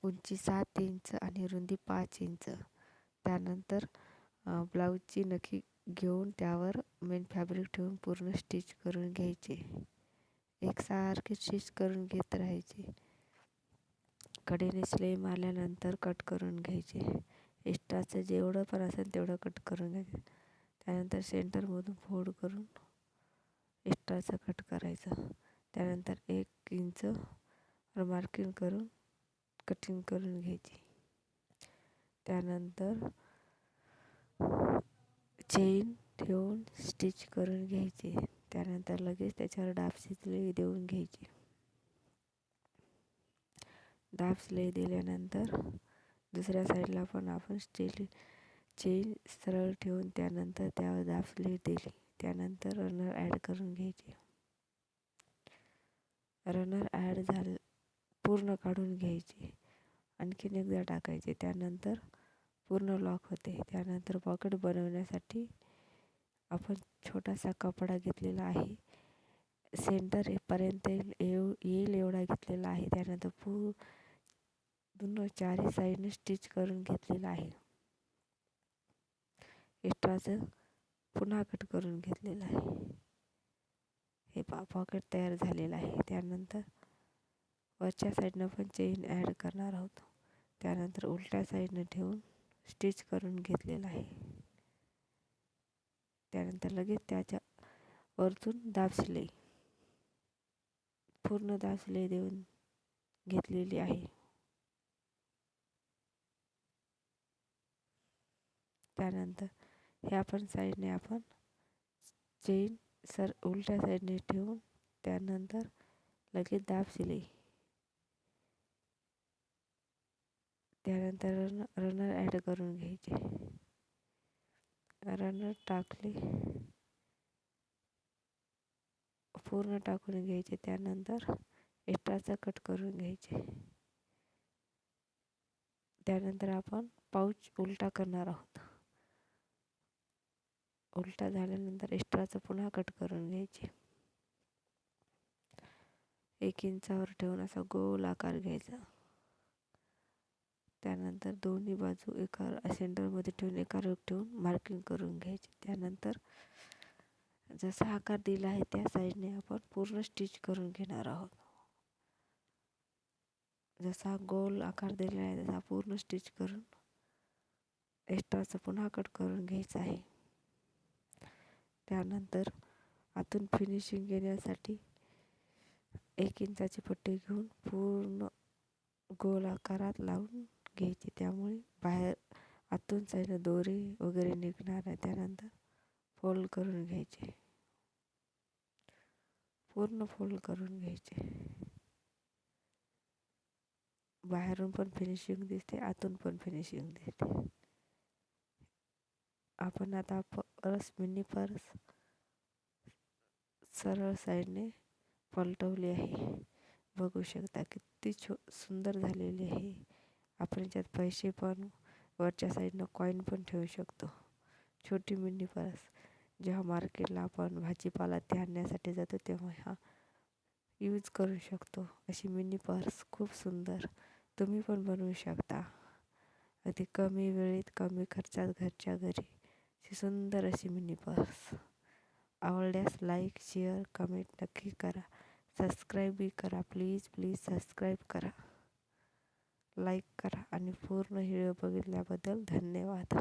उंची 7 इंच आणि रुंदी 5 इंच. त्यानंतर ब्लाऊजची नखी घेऊन त्यावर मेन फॅब्रिक ठेवून पूर्ण स्टिच करून घ्यायचे. एकसारखे स्टिच करून घेत राहायचे. कडेने शिलाई मारल्यानंतर कट करून घ्यायचे. एक्स्ट्राचं जेवढं पण असेल तेवढं कट करून घ्यायचं. त्यानंतर सेंटरमधून फोल्ड करून एक्स्ट्राचं कट करायचं. त्यानंतर 1 इंच मार्किंग करून कटिंग करून घ्यायची. त्यानंतर चेन ठेवून स्टिच करून घ्यायची. त्यानंतर लगेच त्याच्यावर डाब शिलाई देऊन घ्यायची. डाब शिलाई दिल्यानंतर दुसऱ्या साईडला पण आपण चेन सरळ ठेवून त्यानंतर त्यावर डाब शिलाई दिली. त्यानंतर रनर ॲड करून घ्यायचे. रनर ॲड झाले पूर्ण काढून घ्यायचे. आणखीन एकदा टाकायचे. त्यानंतर पूर्ण लॉक होते. त्यानंतर पॉकेट बनवण्यासाठी आपण छोटासा कपडा घेतलेला आहे. सेंटर पर्यंत येईल एवढा घेतलेला आहे. त्यानंतर पूर्ण चारही साईडने स्टिच करून घेतलेला आहे. एक्स्ट्राचं पुन्हा कट करून घेतलेलं आहे. हे पॉकेट तयार झालेलं आहे. त्यानंतर वरच्या साईडनं पण चेन ॲड करणार आहोत. त्यानंतर उलट्या साईडनं ठेवून स्टिच करून घेतलेलं आहे. त्यानंतर लगेच त्याच्या वरतून डाब शिलाई पूर्ण डाब शिलाई देऊन घेतलेली आहे. त्यानंतर ह्या पण साईडने आपण चेन उलट्या साईडने ठेवून त्यानंतर लगेच डाब शिलाई. त्यानंतर रनर ॲड करून घ्यायचे. रनर टाकले पूर्ण टाकून घ्यायचे. त्यानंतर एक्स्ट्राचा कट करून घ्यायचे. त्यानंतर आपण पाऊच उलटा करणार आहोत. उलटा झाल्यानंतर एक्स्ट्राचं पुन्हा कट करून घ्यायचे. 1 इंचावर ठेवून असा गोल आकार घ्यायचा. त्यानंतर दोन्ही बाजू एका सेंटरमध्ये ठेवून एका रोग ठेवून मार्किंग करून घ्यायचे. त्यानंतर जसा आकार दिला आहे त्या साईडने आपण पूर्ण स्टिच करून घेणार आहोत. जसा गोल आकार दिला आहे तसा पूर्ण स्टिच करून एक्स्ट्राचं पुन्हा कट करून घ्यायचं आहे. त्यानंतर आतून फिनिशिंग घेण्यासाठी 1 इंचाची पट्टी घेऊन पूर्ण गोल आकारात लावून घ्यायची. त्यामुळे बाहेर आतून साईडनं दोरे वगैरे निघणार नाही. त्यानंतर फोल्ड करून घ्यायचे. पूर्ण फोल्ड करून घ्यायचे. बाहेरून पण फिनिशिंग दिसते, आतून पण फिनिशिंग दिसते. आपण आता मिनी पर्स सरळ साईडने पलटवली आहे. बघू शकता किती सुंदर झालेली आहे. आपण याच्यात पैसे पण वरच्या साईडनं कॉईन पण ठेवू शकतो. छोटी मिनी पर्स जेव्हा मार्केटला आपण भाजीपाला ते आणण्यासाठी जातो तेव्हा हा यूज करू शकतो. अशी मिनी पर्स खूप सुंदर तुम्ही पण बनवू शकता. अगदी कमी वेळेत कमी खर्चात घरच्या घरी अशी सुंदर अशी मिनी पर्स. आवडल्यास लाईक, शेअर, कमेंट नक्की करा. सबस्क्राईबही करा. प्लीज सबस्क्राईब करा, लाईक करा आणि पूर्ण व्हिडिओ बघितल्याबद्दल धन्यवाद.